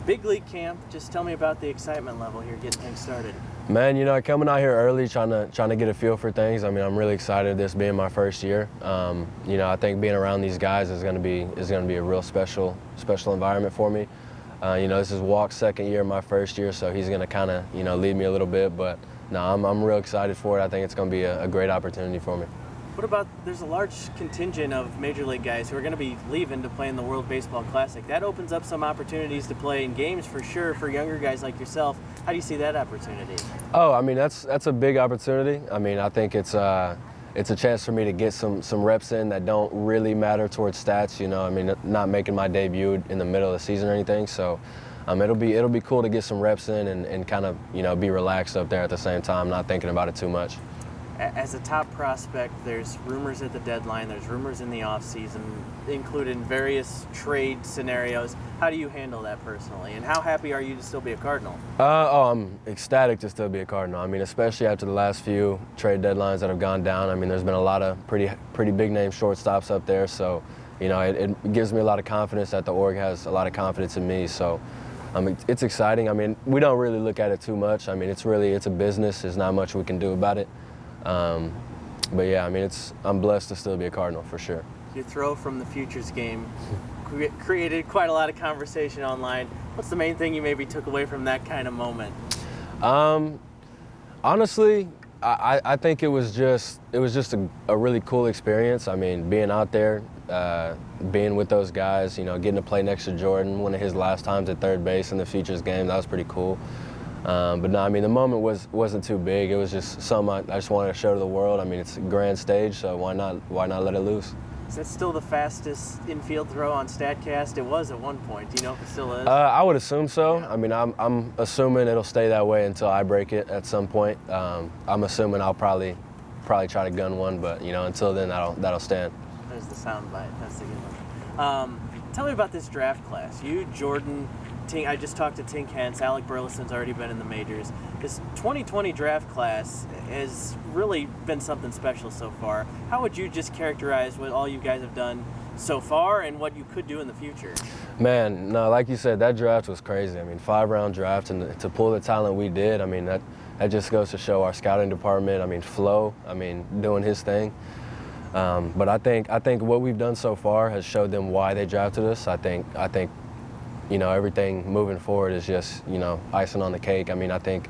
Big league camp, just tell me about the excitement level here getting things started. Man, coming out here early, trying to get a feel for things. I mean, I'm really excited this being my first year. I think being around these guys is going to be a real special environment for me. This is Walk's second year, my first year, so he's going to kind of lead me a little bit. But no, I'm real excited for it. I think it's going to be a great opportunity for me. What about, there's a large contingent of major league guys who are going to be leaving to play in the World Baseball Classic. That opens up some opportunities to play in games for sure for younger guys like yourself. How do you see that opportunity? Oh, I mean, that's a big opportunity. I mean, I think it's a chance for me to get some reps in that don't really matter towards stats. I mean, not making my debut in the middle of the season or anything. So it'll be cool to get some reps in and kind of be relaxed up there at the same time, not thinking about it too much. As a top prospect, there's rumors at the deadline, there's rumors in the offseason, including various trade scenarios. How do you handle that personally, and how happy are you to still be a Cardinal? I'm ecstatic to still be a Cardinal. I mean, especially after the last few trade deadlines that have gone down. I mean, there's been a lot of pretty big name shortstops up there, so it gives me a lot of confidence that the org has a lot of confidence in me. So it's exciting. I mean, we don't really look at it too much. I mean, it's a business. There's not much we can do about it. But yeah, I mean, I'm blessed to still be a Cardinal for sure. Your throw from the futures game created quite a lot of conversation online. What's the main thing you maybe took away from that kind of moment? Honestly, I think it was just a really cool experience. I mean, being out there, being with those guys, getting to play next to Jordan, one of his last times at third base in the futures game, that was pretty cool. But no, I mean, the moment wasn't too big. It was just something I just wanted to show to the world. I mean, it's a grand stage, so why not let it loose? Is that still the fastest infield throw on StatCast? It was at one point. Do you know if it still is? I would assume so. I mean, I'm assuming it'll stay that way until I break it at some point. I'm assuming I'll probably try to gun one, but until then, that'll stand. There's the sound bite. That's the good one. Tell me about this draft class. You, Jordan, Tink, I just talked to Tink Hence. Alec Burleson's already been in the majors. This 2020 draft class has really been something special so far. How would you just characterize what all you guys have done so far and what you could do in the future? Man, no, like you said, that draft was crazy. I mean, 5-round draft, and to pull the talent we did, I mean, that just goes to show our scouting department. I mean, Flo, doing his thing. But I think what we've done so far has showed them why they drafted us. I think everything moving forward is just, icing on the cake. I mean, I think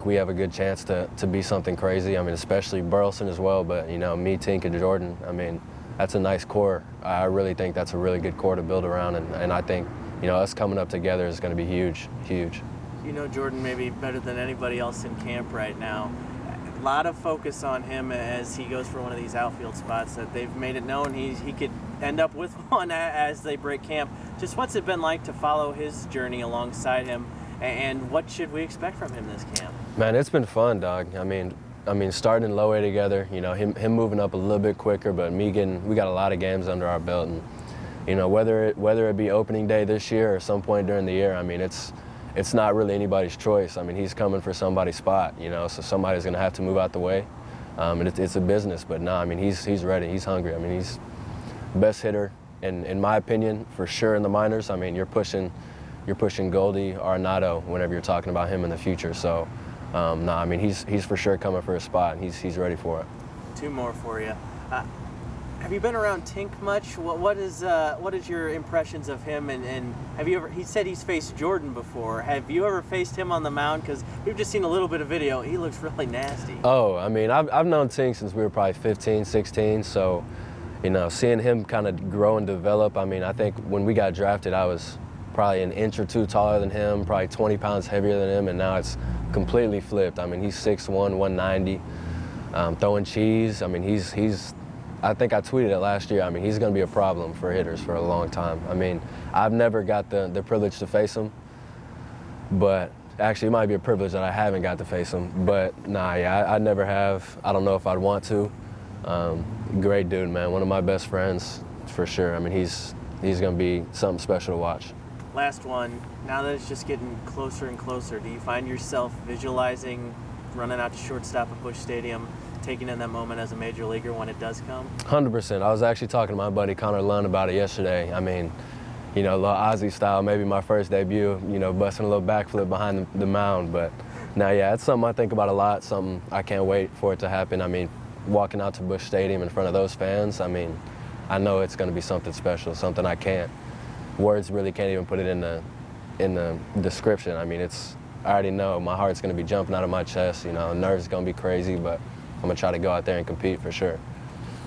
we have a good chance to be something crazy. I mean, especially Burleson as well, but, me, Tink, and Jordan, I mean, that's a nice core. I really think that's a really good core to build around, and I think, us coming up together is going to be huge, huge. Jordan maybe better than anybody else in camp right now. A lot of focus on him as he goes for one of these outfield spots that they've made it known he could end up with one as they break camp. Just what's it been like to follow his journey alongside him, and what should we expect from him this camp? Man, it's been fun, dog. I mean, starting in low A together, him moving up a little bit quicker, but we got a lot of games under our belt, and whether it be opening day this year or some point during the year, I mean, it's not really anybody's choice. I mean, he's coming for somebody's spot, so somebody's going to have to move out the way. And it's a business, but no, I mean, he's ready. He's hungry. I mean, he's the best hitter, in my opinion, for sure in the minors. I mean, you're pushing Goldie Arenado whenever you're talking about him in the future. So, no, I mean, he's for sure coming for a spot, and he's ready for it. Two more for you. Have you been around Tink much? What is your impressions of him? And have you ever? He said he's faced Jordan before. Have you ever faced him on the mound? Because we've just seen a little bit of video. He looks really nasty. Oh, I mean, I've known Tink since we were probably 15, 16. So, seeing him kind of grow and develop. I mean, I think when we got drafted, I was probably an inch or two taller than him, probably 20 pounds heavier than him, and now it's completely flipped. I mean, he's 6'1", 190, throwing cheese. I mean, he's. I think I tweeted it last year. I mean, he's going to be a problem for hitters for a long time. I mean, I've never got the privilege to face him, but actually it might be a privilege that I haven't got to face him. But nah, yeah, I never have. I don't know if I'd want to. Great dude, man. One of my best friends for sure. I mean, he's going to be something special to watch. Last one. Now that it's just getting closer and closer, do you find yourself visualizing running out to shortstop at Busch Stadium, taking in that moment as a major leaguer when it does come? 100%. I was actually talking to my buddy Connor Lunn about it yesterday. I mean, you know, a little Ozzie style, maybe my first debut, you know, busting a little backflip behind the mound. But now, yeah, it's something I think about a lot, something I can't wait for it to happen. I mean, walking out to Busch Stadium in front of those fans, I mean, I know it's going to be something special, something words really can't even put it in the description. I mean, I already know my heart's going to be jumping out of my chest, you know, nerves going to be crazy, but I'm going to try to go out there and compete for sure.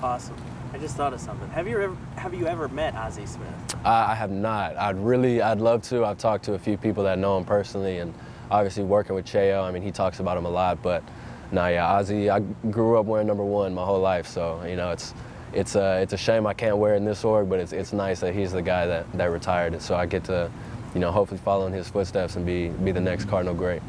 Awesome. I just thought of something. Have you ever met Ozzie Smith? I have not. I'd love to. I've talked to a few people that know him personally, and obviously working with Cheo, I mean, he talks about him a lot, but no, yeah, Ozzie, I grew up wearing #1 my whole life, so, you know, it's a shame I can't wear it in this org, but it's nice that he's the guy that retired it, so I get to, you know, hopefully follow in his footsteps and be the next Cardinal great.